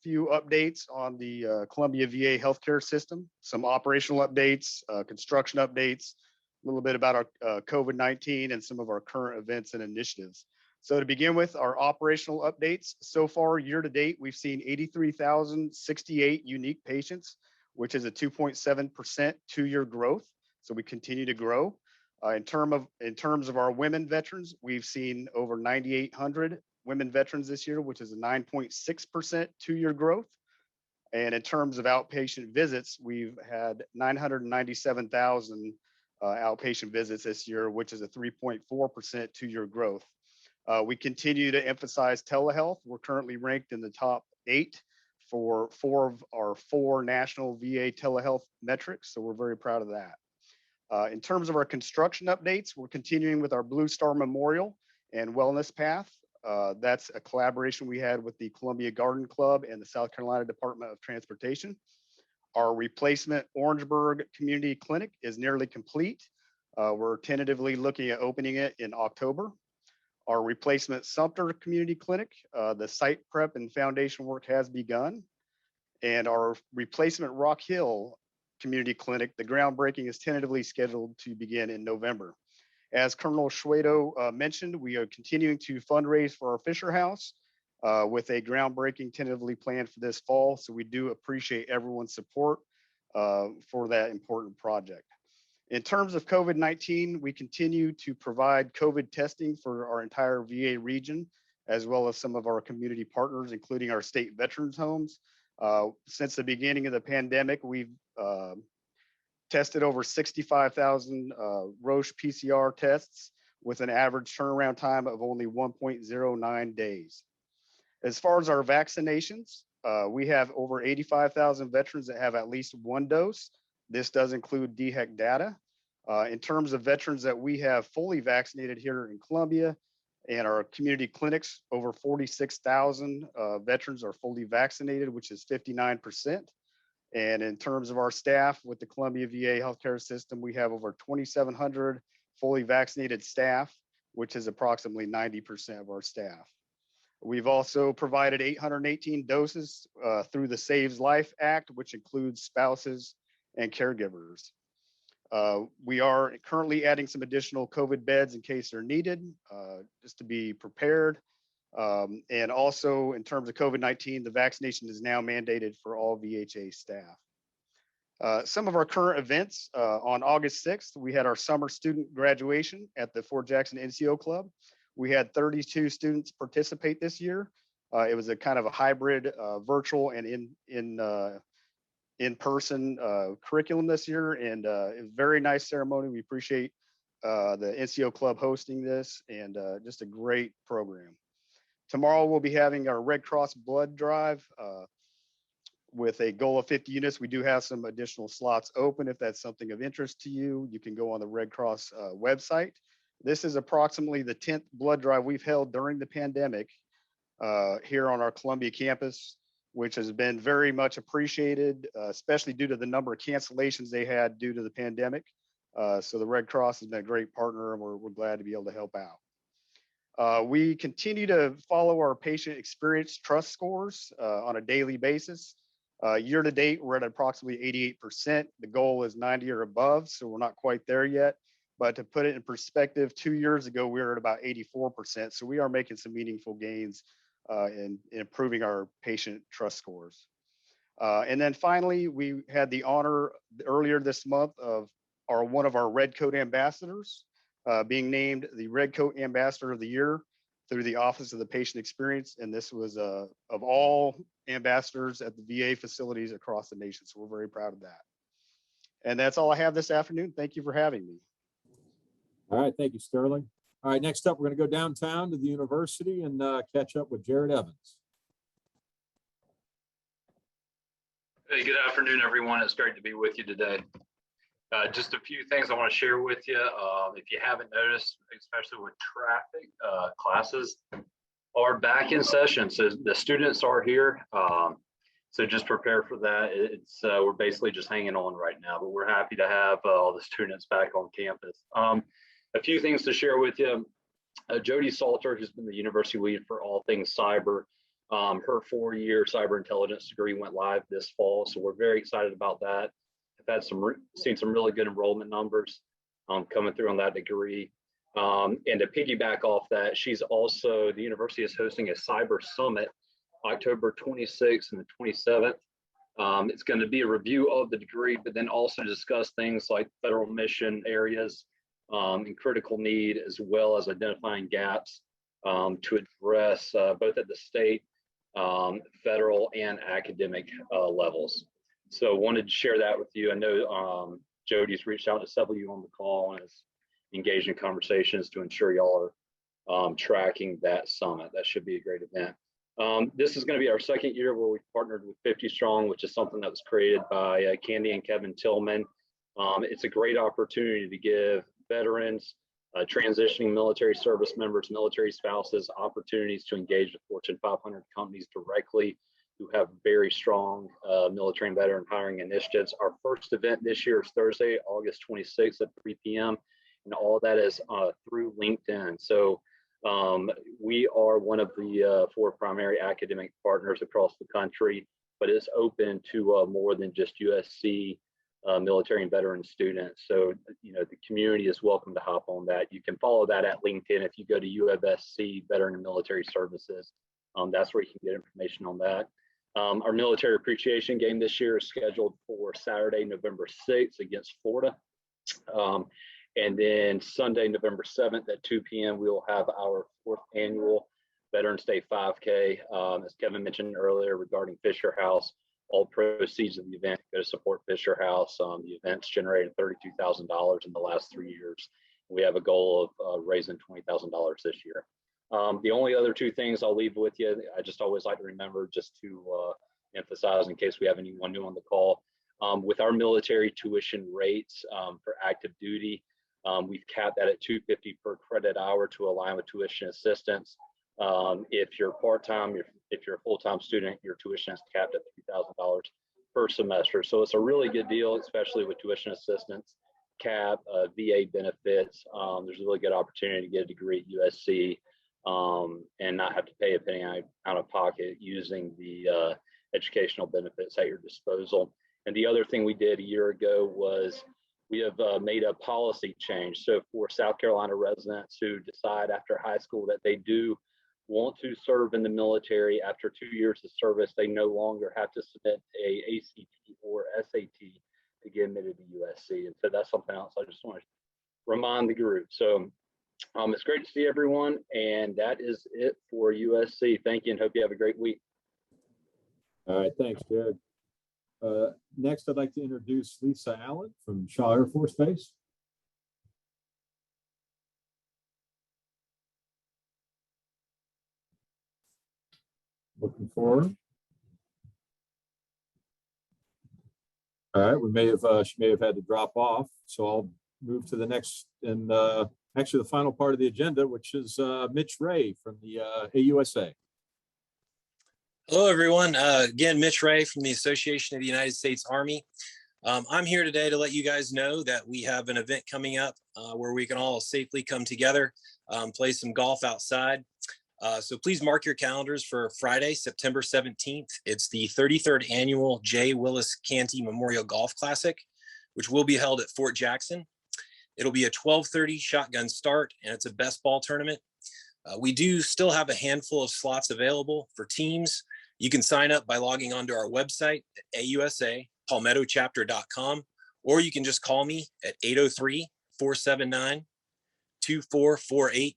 few updates on the Columbia VA healthcare system, some operational updates, construction updates, a little bit about our COVID-19 and some of our current events and initiatives. So to begin with, our operational updates. So far, year to date, we've seen 83,068 unique patients, which is a 2.7% two-year growth. So we continue to grow. In terms of our women veterans, we've seen over 9,800 women veterans this year, which is a 9.6% two-year growth. And in terms of outpatient visits, we've had 997,000 outpatient visits this year, which is a 3.4% two-year growth. We continue to emphasize telehealth. We're currently ranked in the top 8 for 4 of our 4 national VA telehealth metrics. So we're very proud of that. In terms of our construction updates, we're continuing with our Blue Star Memorial and Wellness Path. That's a collaboration we had with the Columbia Garden Club and the South Carolina Department of Transportation. Our replacement Orangeburg Community Clinic is nearly complete. We're tentatively looking at opening it in October. Our replacement Sumter Community Clinic, the site prep and foundation work has begun. And our replacement Rock Hill Community Clinic, the groundbreaking is tentatively scheduled to begin in November. As Colonel Schwedo mentioned, we are continuing to fundraise for our Fisher House with a groundbreaking tentatively planned for this fall. So we do appreciate everyone's support for that important project. In terms of COVID-19, we continue to provide COVID testing for our entire VA region, as well as some of our community partners, including our state veterans homes. Since the beginning of the pandemic, we've tested over 65,000 Roche PCR tests with an average turnaround time of only 1.09 days. As far as our vaccinations, we have over 85,000 veterans that have at least 1 dose. This does include DHEC data. In terms of veterans that we have fully vaccinated here in Columbia and our community clinics, over 46,000 veterans are fully vaccinated, which is 59%. And in terms of our staff with the Columbia VA healthcare system, we have over 2,700 fully vaccinated staff, which is approximately 90% of our staff. We've also provided 818 doses through the Saves Life Act, which includes spouses and caregivers. We are currently adding some additional COVID beds in case they're needed, just to be prepared. And also in terms of COVID-19, the vaccination is now mandated for all VHA staff. Some of our current events, on August 6th, we had our summer student graduation at the Fort Jackson NCO Club. We had 32 students participate this year. It was a kind of a hybrid virtual and in person curriculum this year, and it was a very nice ceremony. We appreciate the NCO Club hosting this, and just a great program. Tomorrow we'll be having our Red Cross blood drive with a goal of 50 units. We do have some additional slots open. If that's something of interest to you, you can go on the Red Cross website. This is approximately the 10th blood drive we've held during the pandemic here on our Columbia campus, which has been very much appreciated, especially due to the number of cancellations they had due to the pandemic. So the Red Cross has been a great partner, and we're glad to be able to help out. We continue to follow our patient experience trust scores on a daily basis. Year to date, we're at approximately 88%. The goal is 90 or above, so we're not quite there yet. But to put it in perspective, 2 years ago, we were at about 84%. So we are making some meaningful gains in improving our patient trust scores. And then finally, we had the honor earlier this month of one of our Red Coat ambassadors being named the Red Coat Ambassador of the Year through the Office of the Patient Experience. And this was of all ambassadors at the VA facilities across the nation. So we're very proud of that. And that's all I have this afternoon. Thank you for having me. All right, thank you, Sterling. All right, next up, we're going to go downtown to the university and catch up with Jared Evans. Hey, good afternoon, everyone. It's great to be with you today. Just a few things I want to share with you. If you haven't noticed, especially with traffic, classes are back in session. So the students are here. So just prepare for that. We're basically just hanging on right now, but we're happy to have all the students back on campus. A few things to share with you. Jody Salter, who's been the university lead for all things cyber, her 4-year cyber intelligence degree went live this fall. So we're very excited about that. I've had seen some really good enrollment numbers coming through on that degree. And to piggyback off that, the university is hosting a cyber summit October 26th and the 27th. It's going to be a review of the degree, but then also discuss things like federal mission areas and critical need, as well as identifying gaps to address both at the state, federal, and academic levels. So wanted to share that with you. I know Jody's reached out to several of you on the call and is engaged in conversations to ensure y'all are tracking that summit. That should be a great event. This is going to be our second year where we've partnered with 50 Strong, which is something that was created by Candy and Kevin Tillman. It's a great opportunity to give veterans, transitioning military service members, military spouses, opportunities to engage with Fortune 500 companies directly who have very strong military and veteran hiring initiatives. Our first event this year is Thursday, August 26th at 3 p.m. And all that is through LinkedIn. So we are one of the 4 primary academic partners across the country, but it's open to more than just USC military and veteran students. So, the community is welcome to hop on that. You can follow that at LinkedIn. If you go to UFSC Veteran and Military Services, that's where you can get information on that. Our military appreciation game this year is scheduled for Saturday, November 6th against Florida. And then Sunday, November 7th at 2 p.m., we will have our 4th annual Veterans Day 5K. As Kevin mentioned earlier regarding Fisher House, all proceeds of the event go to support Fisher House. The event's generated $32,000 in the last 3 years. We have a goal of raising $20,000 this year. The only other 2 things I'll leave with you, I just always like to remember just to emphasize in case we have anyone new on the call. With our military tuition rates for active duty, we've capped that at $250 per credit hour to align with tuition assistance. If you're part-time, if you're a full-time student, your tuition is capped at $3,000 per semester. So it's a really good deal, especially with tuition assistance, CAP, VA benefits. There's a really good opportunity to get a degree at USC and not have to pay a penny out of pocket using the educational benefits at your disposal. And the other thing we did a year ago was we have made a policy change. So for South Carolina residents who decide after high school that they do want to serve in the military after 2 years of service, they no longer have to submit a ACT or SAT to get admitted to USC. And so that's something else I just want to remind the group. So It's great to see everyone, and that is it for USC. Thank you, and hope you have a great week. All right, thanks, Jared. Next, I'd like to introduce Lisa Allen from Shaw Air Force Base. Looking for her. All right, she may have had to drop off, so I'll move to the next and actually the final part of the agenda, which is Mitch Ray from the AUSA. Hello, everyone. Again, Mitch Ray from the Association of the United States Army. I'm here today to let you guys know that we have an event coming up where we can all safely come together, play some golf outside. So please mark your calendars for Friday, September 17th. It's the 33rd annual J. Willis Canty Memorial Golf Classic, which will be held at Fort Jackson. It'll be a 12:30 shotgun start, and it's a best ball tournament. We do still have a handful of slots available for teams. You can sign up by logging onto our website at AUSA-palmettochapter.com, or you can just call me at 803-479-2448.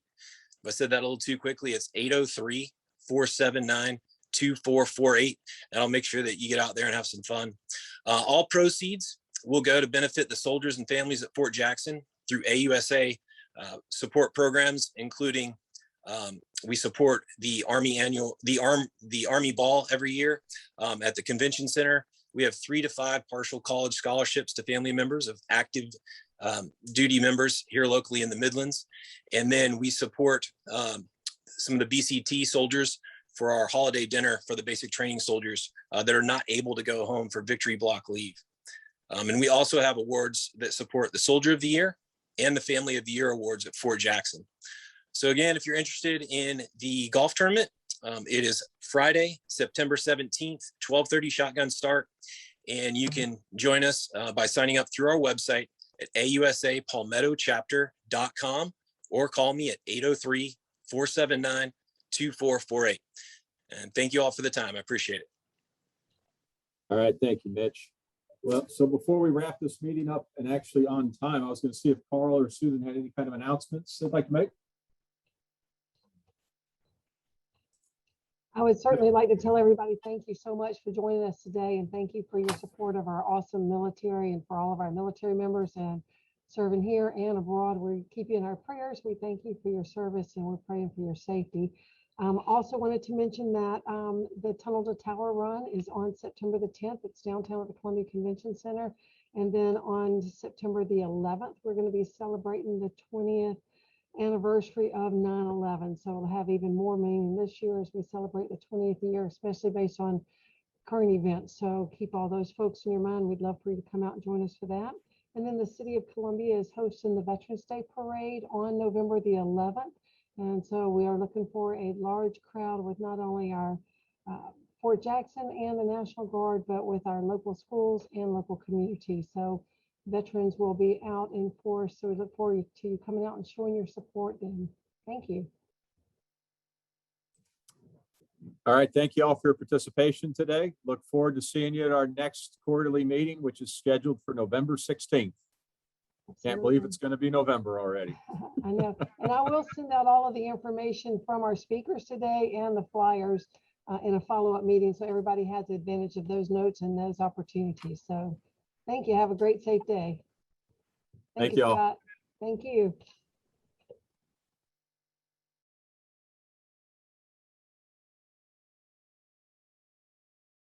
If I said that a little too quickly, it's 803-479-2448, and I'll make sure that you get out there and have some fun. All proceeds will go to benefit the soldiers and families at Fort Jackson through AUSA support programs, including we support the Army Army Ball every year at the Convention Center. We have 3 to 5 partial college scholarships to family members of active duty members here locally in the Midlands. And then we support some of the BCT soldiers for our holiday dinner for the basic training soldiers that are not able to go home for victory block leave. And we also have awards that support the Soldier of the Year and the Family of the Year awards at Fort Jackson. So again, if you're interested in the golf tournament, it is Friday, September 17th, 12:30 shotgun start. And you can join us by signing up through our website at AUSA-palmettochapter.com or call me at 803-479-2448. And thank you all for the time. I appreciate it. All right, thank you, Mitch. Well, so before we wrap this meeting up and actually on time, I was going to see if Carl or Susan had any kind of announcements they'd like to make. I would certainly like to tell everybody thank you so much for joining us today, and thank you for your support of our awesome military and for all of our military members and serving here and abroad. We keep you in our prayers. We thank you for your service, and we're praying for your safety. Also wanted to mention that the Tunnel to Tower Run is on September the 10th. It's downtown at the Columbia Convention Center. And then on September the 11th, we're going to be celebrating the 20th anniversary of 9/11. So it'll have even more meaning this year as we celebrate the 20th year, especially based on current events. So keep all those folks in your mind. We'd love for you to come out and join us for that. And then the City of Columbia is hosting the Veterans Day Parade on November the 11th. And so we are looking for a large crowd with not only our Fort Jackson and the National Guard, but with our local schools and local communities. So veterans will be out in force. So we look forward to you coming out and showing your support. And thank you. All right, thank you all for your participation today. Look forward to seeing you at our next quarterly meeting, which is scheduled for November 16th. Can't believe it's going to be November already. I know. And I will send out all of the information from our speakers today and the flyers in a follow-up meeting, so everybody has the advantage of those notes and those opportunities. So thank you. Have a great, safe day. Thank you all. Scott. Thank you.